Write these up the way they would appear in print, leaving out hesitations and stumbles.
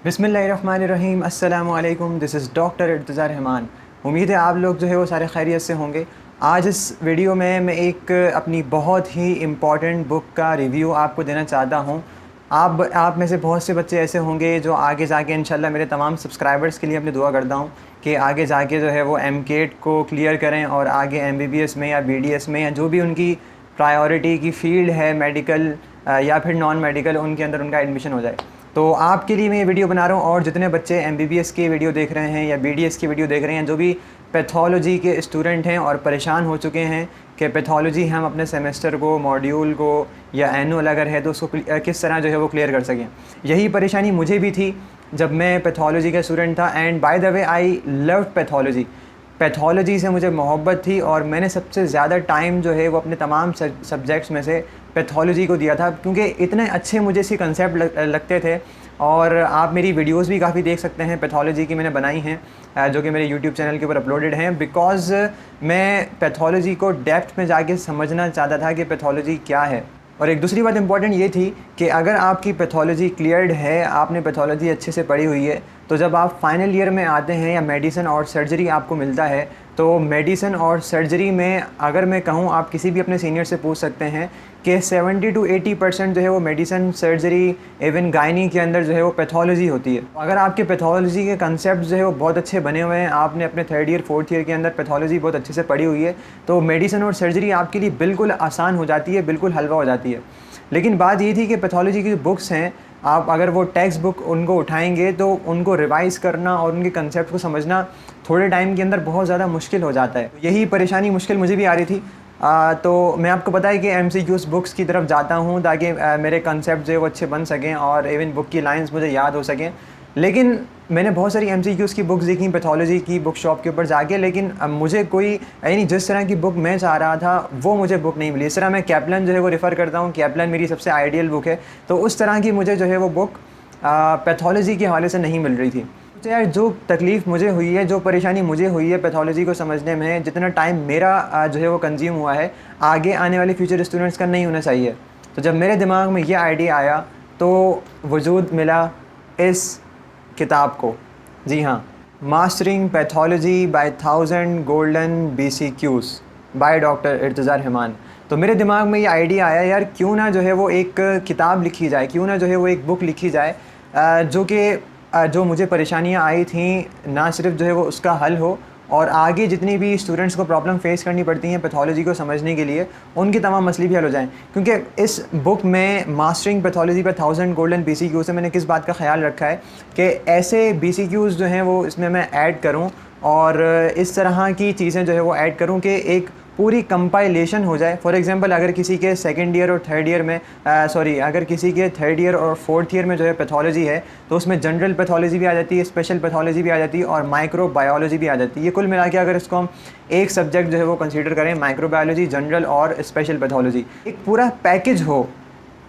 बिस्मिल्लाहिर्रहमानिर्रहीम, अस्सलामु अलैकुम। This is doctor Irtiza Rahman. उम्मीद है आप लोग जो है वो सारे खैरियत से होंगे। आज इस वीडियो में मैं एक अपनी बहुत ही इम्पॉर्टेंट बुक का रिव्यू आपको देना चाहता हूँ। आप में से बहुत से बच्चे ऐसे होंगे जो आगे जाके इंशाल्लाह मेरे तमाम सब्सक्राइबर्स के लिए अपनी दुआ करता हूँ कि आगे जाके जो है वो एमकेट को क्लियर करें और आगे एमबीबीएस में या बीडीएस में या जो भी उनकी प्रायोरिटी की फ़ील्ड है, मेडिकल या फिर नॉन मेडिकल, उनके अंदर उनका एडमिशन हो जाए। तो आपके लिए मैं ये वीडियो बना रहा हूँ और जितने बच्चे एमबीबीएस के वीडियो देख रहे हैं या बीडीएस की वीडियो देख रहे हैं, जो भी पैथोलॉजी के स्टूडेंट हैं और परेशान हो चुके हैं कि पैथोलॉजी हम अपने सेमेस्टर को, मॉड्यूल को या एनुअल अगर है तो उसको किस तरह जो है वो क्लियर कर सकें। यही परेशानी मुझे भी थी जब मैं पैथोलॉजी का स्टूडेंट था। And by the way I loved pathology से मुझे मोहब्बत थी और मैंने सबसे ज़्यादा टाइम जो है वो अपने तमाम सब्जेक्ट्स में से पैथोलॉजी को दिया था, क्योंकि इतने अच्छे मुझे इसी कंसेप्ट लगते थे। और आप मेरी वीडियोस भी काफ़ी देख सकते हैं पैथोलॉजी की, मैंने बनाई हैं जो कि मेरे यूट्यूब चैनल के ऊपर अपलोडेड हैं, बिकॉज़ मैं पैथोलॉजी को डेप्थ में जाके समझना चाहता था कि पैथोलॉजी क्या है। और एक दूसरी बात इंपॉर्टेंट ये थी कि अगर आपकी पैथोलॉजी क्लियर्ड है, आपने पैथोलॉजी अच्छे से पढ़ी हुई है, तो जब आप फाइनल ईयर में आते हैं या मेडिसिन और सर्जरी आपको मिलता है, तो मेडिसिन और सर्जरी में अगर मैं कहूँ, आप किसी भी अपने सीनियर से पूछ सकते हैं कि 70 to 80% जो है वो मेडिसिन, सर्जरी, इवन गायनी के अंदर जो है वो पैथोलॉजी होती है। अगर आपके पैथोलॉजी के कंसेप्ट जो है वो बहुत अच्छे बने हुए हैं, आपने अपने 3rd ईयर 4th ईयर के अंदर पैथोलॉजी बहुत अच्छे से पढ़ी हुई है, तो मेडिसिन और सर्जरी आपके लिए बिल्कुल आसान हो जाती है, बिल्कुल हलवा हो जाती है। लेकिन बात ये थी कि पैथोलॉजी की जो बुक्स हैं, आप अगर वो टेक्स्ट बुक उनको उठाएंगे तो उनको रिवाइज़ करना और उनके कंसेप्ट को समझना थोड़े टाइम के अंदर बहुत ज़्यादा मुश्किल हो जाता है। यही परेशानी मुश्किल मुझे भी आ रही थी। तो मैं आपको पता है कि MCQs बुक्स की तरफ जाता हूँ ताकि मेरे कंसेप्ट जो है वो अच्छे बन सकें और इवन बुक की लाइंस मुझे याद हो सकें। लेकिन मैंने बहुत सारी MCQs की बुक्स देखी पैथोलॉजी की बुक शॉप के ऊपर जाके, लेकिन मुझे कोई यानी जिस तरह की बुक मैं चाह रहा था वो मुझे बुक नहीं मिली। इस तरह मैं कैप्लन जो है वो रेफ़र करता हूँ, कैप्लन मेरी सबसे आइडियल बुक है, तो उस तरह की मुझे जो है वो बुक पैथोलॉजी के हवाले से नहीं मिल रही थी। तो यार जो तकलीफ़ मुझे हुई है, जो परेशानी मुझे हुई है पैथोलॉजी को समझने में, जितना टाइम मेरा जो है वो कंज्यूम हुआ है, आगे आने वाले फ्यूचर स्टूडेंट्स का नहीं होना चाहिए। तो जब मेरे दिमाग में ये आइडिया आया तो वजूद मिला इस किताब को। जी हाँ, mastering pathology by 1000 golden BCQs by doctor Irtiza Rahman. तो मेरे दिमाग में ये आइडिया आया, यार क्यों ना जो है वो एक किताब लिखी जाए, क्यों ना जो है वो एक बुक लिखी जाए जो मुझे परेशानियाँ आई थी, ना सिर्फ जो है वो उसका हल हो और आगे जितनी भी स्टूडेंट्स को प्रॉब्लम फेस करनी पड़ती हैं पैथोलॉजी को समझने के लिए, उनकी तमाम मसले भी हल हो जाएं। क्योंकि इस बुक में मास्टरिंग पैथोलॉजी पर 1000 गोल्डन BCQs से मैंने किस बात का ख्याल रखा है कि ऐसे BCQs जो हैं वो इसमें मैं ऐड करूं और इस तरह की चीज़ें जो है वो ऐड करूं कि एक पूरी कंपाइलेशन हो जाए। फॉर एग्जांपल अगर किसी के 2nd ईयर और 3rd ईयर में अगर किसी के 3rd ईयर और 4th ईयर में जो है पैथोलॉजी है, तो उसमें जनरल पैथोलॉजी भी आ जाती है, स्पेशल पैथोलॉजी भी आ जाती है और माइक्रोबायोलॉजी भी आ जाती है। ये कुल मिला के अगर इसको हम एक सब्जेक्ट जो है वो कंसीडर करें, माइक्रोबायोलॉजी, जनरल और स्पेशल पैथोलॉजी, एक पूरा पैकेज हो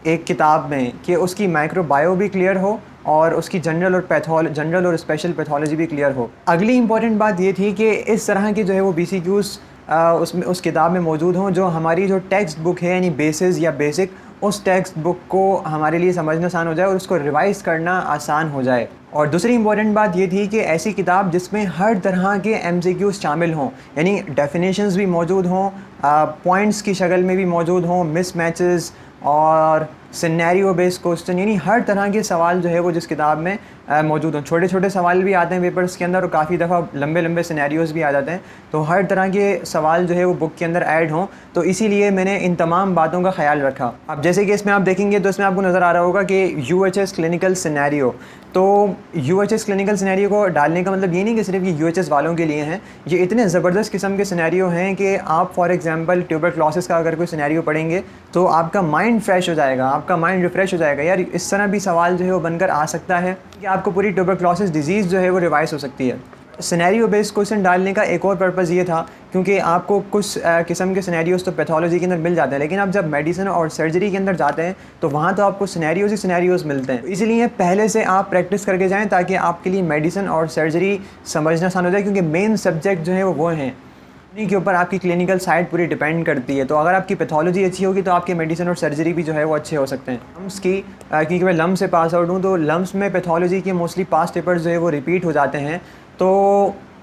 एक किताब में कि उसकी माइक्रोबायो भी क्लियर हो और उसकी जनरल और स्पेशल पैथोलॉजी भी क्लियर हो। अगली इंपॉर्टेंट बात ये थी कि इस तरह की जो है वो BCQs उसमें उस किताब में मौजूद हों जो हमारी जो टेक्स्ट बुक है यानी बेसिस या बेसिक, उस टेक्स्ट बुक को हमारे लिए समझना आसान हो जाए और उसको रिवाइज़ करना आसान हो जाए। और दूसरी इंपॉर्टेंट बात ये थी कि ऐसी किताब जिसमें हर तरह के MCQs शामिल हों, यानी डेफिनेशंस भी मौजूद हों, पॉइंट्स की शक्ल में भी मौजूद हों, मिसमैचेस और सिनेरियो बेस्ड क्वेश्चन, यानी हर तरह के सवाल जो है वो जिस किताब में मौजूद हों। छोटे छोटे सवाल भी आते हैं पेपर्स के अंदर और काफ़ी दफ़ा लंबे लंबे सिनेरियोज़ भी आ जाते हैं, तो हर तरह के सवाल जो है वो बुक के अंदर ऐड हों। तो इसीलिए मैंने इन तमाम बातों का ख्याल रखा। अब जैसे कि इसमें आप देखेंगे तो इसमें आपको नज़र आ रहा होगा कि UHS क्लिनिकल सिनेरियो। तो UHS क्लिनिकल सिनेरियो को डालने का मतलब ये नहीं कि सिर्फ ये UHS वालों के लिए हैं, ये इतने ज़बरदस्त किस्म के सिनेरियो हैं कि आप फॉर एग्जांपल ट्यूबरक्लोसिस का अगर कोई सिनेरियो पढ़ेंगे तो आपका माइंड फ्रेश हो जाएगा, आपका माइंड रिफ़्रेश हो जाएगा। यार इस तरह भी सवाल जो है वो बनकर आ सकता है कि आपको पूरी ट्यूबरक्लोसिस डिजीज़ जो है वो रिवाइज हो सकती है। सिनेरियो बेस्ड क्वेश्चन डालने का एक और पर्पज़ ये था क्योंकि आपको कुछ किस्म के सिनेरियोज़ तो पैथोलॉजी के अंदर मिल जाते हैं, लेकिन आप जब मेडिसिन और सर्जरी के अंदर जाते हैं तो वहाँ तो आपको सिनेरियोज़ ही सिनेरियोज़ मिलते हैं। इसलिए पहले से आप प्रैक्टिस करके जाएँ ताकि आपके लिए मेडिसिन और सर्जरी समझना आसान हो जाए, क्योंकि मेन सब्जेक्ट जो है वो हैं, उन्हीं के ऊपर आपकी क्लिनिकल साइड पूरी डिपेंड करती है। तो अगर आपकी पैथोलॉजी अच्छी होगी तो आपके मेडिसिन और सर्जरी भी जो है वो अच्छे हो सकते हैं। लम्स की क्योंकि मैं लम्स से पास आउट हूँ, तो लम्स में पैथोलॉजी के मोस्टली पास्ट पेपर्स जो है वो रिपीट हो जाते हैं। तो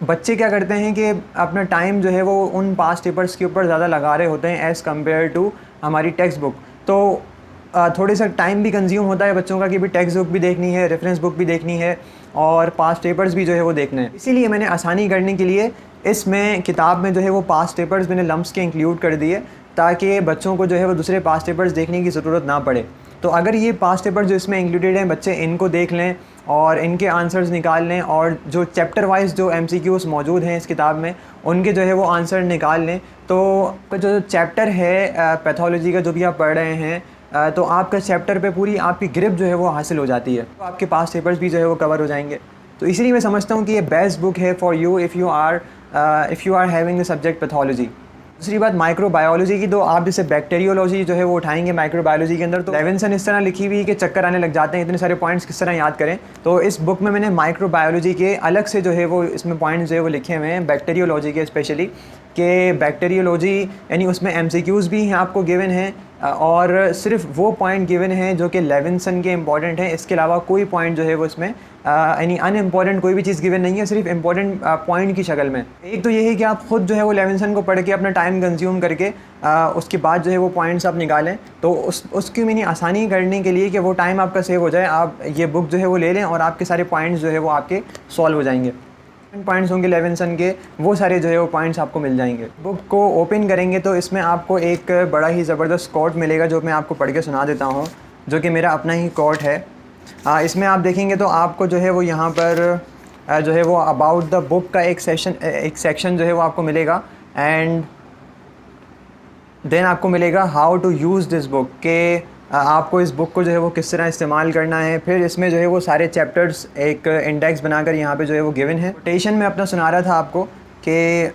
बच्चे क्या करते हैं कि अपना टाइम जो है वो उन पास्ट पेपर्स के ऊपर ज़्यादा लगा रहे होते हैं एज़ कम्पेयर टू हमारी टेक्स्ट बुक। तो थोड़ी सा टाइम भी कंज्यूम होता है बच्चों का कि भी टेक्स्ट बुक भी देखनी है, रेफरेंस बुक भी देखनी है और पास्ट पेपर्स भी जो है वो देखने हैं। इसीलिए मैंने आसानी करने के लिए इसमें किताब में जो है वो पास्ट पेपर्स मैंने लम्स के इंक्लूड कर दिए ताकि बच्चों को जो है वो दूसरे पास्ट पेपर्स देखने की ज़रूरत ना पड़े। तो अगर ये पास्ट पेपर्स जो इसमें इंक्लूडेड हैं, बच्चे इनको देख लें और इनके आंसर्स निकाल लें और जो चैप्टर वाइज जो MCQs मौजूद हैं इस किताब में उनके जो है वो आंसर निकाल लें, तो जो चैप्टर है पैथोलॉजी का जो भी आप पढ़ रहे हैं तो आपका चैप्टर पे पूरी आपकी ग्रिप जो है वो हासिल हो जाती है, तो आपके पास्ट पेपर्स भी जो है वो कवर हो जाएंगे। तो इसीलिए मैं समझता हूँ कि ये बेस्ट बुक है for you if you are having the subject pathology. दूसरी बात माइक्रोबायोलॉजी की, तो आप जैसे बैक्टीरियोलॉजी जो है वो उठाएंगे माइक्रोबायोलॉजी के अंदर, तो लेविंसन इस तरह लिखी हुई है कि चक्कर आने लग जाते हैं, इतने सारे पॉइंट्स किस तरह याद करें। तो इस बुक में मैंने माइक्रोबायोलॉजी के अलग से जो है वो इसमें पॉइंट्स जो है वो लिखे हुए हैं, बैक्टीरियोलॉजी के स्पेशली, कि बैक्टीरियोलॉजी यानी उसमें MCQs भी हैं आपको गिवन हैं और सिर्फ वो पॉइंट गिवन हैं जो कि लेविंसन के इंपॉर्टेंट हैं। इसके अलावा कोई पॉइंट जो है वो इसमें यानी अनइम्पॉर्टेंट कोई भी चीज़ गिवन नहीं है, सिर्फ इंपॉर्टेंट पॉइंट की शक्ल में। एक तो ये है कि आप ख़ुद जो है वो लेविंसन को पढ़ के अपना टाइम कंज्यूम करके उसके बाद जो है वो पॉइंट्स आप निकालें, तो उसकी मैंने आसानी करने के लिए कि वो टाइम आपका सेव हो जाए, आप ये बुक जो है वो ले लें और आपके सारे पॉइंट्स जो है वो आपके सॉल्व हो जाएंगे। पॉइंट्स होंगे लेविंसन के, वो सारे जो है वो पॉइंट्स आपको मिल जाएंगे। बुक को ओपन करेंगे तो इसमें आपको एक बड़ा ही ज़बरदस्त कोट मिलेगा जो मैं आपको पढ़ के सुना देता हूँ, जो कि मेरा अपना ही कोट है। इसमें आप देखेंगे तो आपको जो है वो यहाँ पर जो है वो अबाउट द बुक का एक सेक्शन जो है वो आपको मिलेगा एंड देन आपको मिलेगा how to use this book, के आपको इस बुक को जो है वो किस तरह इस्तेमाल करना है। फिर इसमें जो है वो सारे चैप्टर्स एक इंडेक्स बनाकर यहाँ पे जो है वो गिवन है। कोटेशन में अपना सुना रहा था आपको कि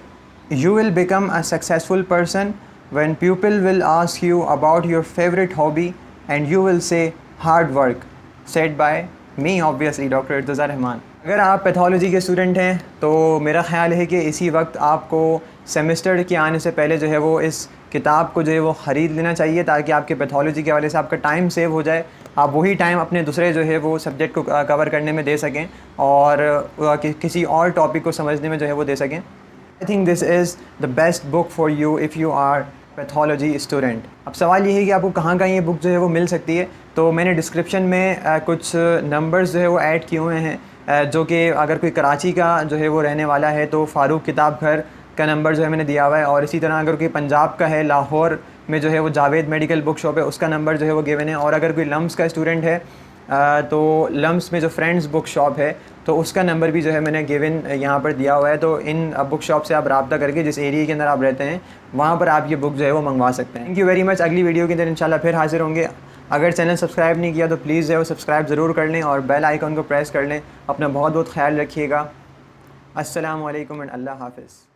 you will become a successful person when people will ask you about your favourite hobby and you will say hard work, said bye me obviously doctor Irtaza Rahman. अगर आप पैथोलॉजी के स्टूडेंट हैं तो मेरा ख़्याल है कि इसी वक्त आपको सेमेस्टर के आने से पहले जो है वो इस किताब को जो है वो ख़रीद लेना चाहिए ताकि आपके पैथोलॉजी के हवाले से आपका टाइम सेव हो जाए, आप वही टाइम अपने दूसरे जो है वो सब्जेक्ट को कवर करने में दे सकें और किसी और टॉपिक को समझने में जो है वो दे सकें। I think this is the best book for you if you are pathology student. अब सवाल ये है कि आपको कहाँ ये बुक जो है वो मिल सकती है, तो मैंने डिस्क्रिप्शन में कुछ नंबर्स जो है वो ऐड किए हुए हैं, जो कि अगर कोई कराची का जो है वो रहने वाला है तो फ़ारूक किताब घर का नंबर जो है मैंने दिया हुआ है, और इसी तरह अगर कोई पंजाब का है, लाहौर में जो है वो जावेद मेडिकल बुक शॉप है उसका नंबर जो है वो गिवन है, और अगर कोई लम्स का स्टूडेंट है तो लम्स में जो फ्रेंड्स बुक शॉप है तो उसका नंबर भी जो है मैंने गिवन यहाँ पर दिया हुआ है। तो इन बुक शॉप से आप रब्ता करके जिस एरिया के अंदर आप रहते हैं वहाँ पर आप ये बुक जो है वो मंगवा सकते हैं। Thank you very much. अगली वीडियो के अंदर इंशाल्लाह फिर हाजिर होंगे। अगर चैनल सब्सक्राइब नहीं किया तो प्लीज़ जो है वो सब्सक्राइब ज़रूर कर लें और बेल आइकन को प्रेस कर लें। अपना बहुत बहुत ख्याल रखिएगा। अस्सलामु अलैकुम एंड अल्लाह हाफ़िज़।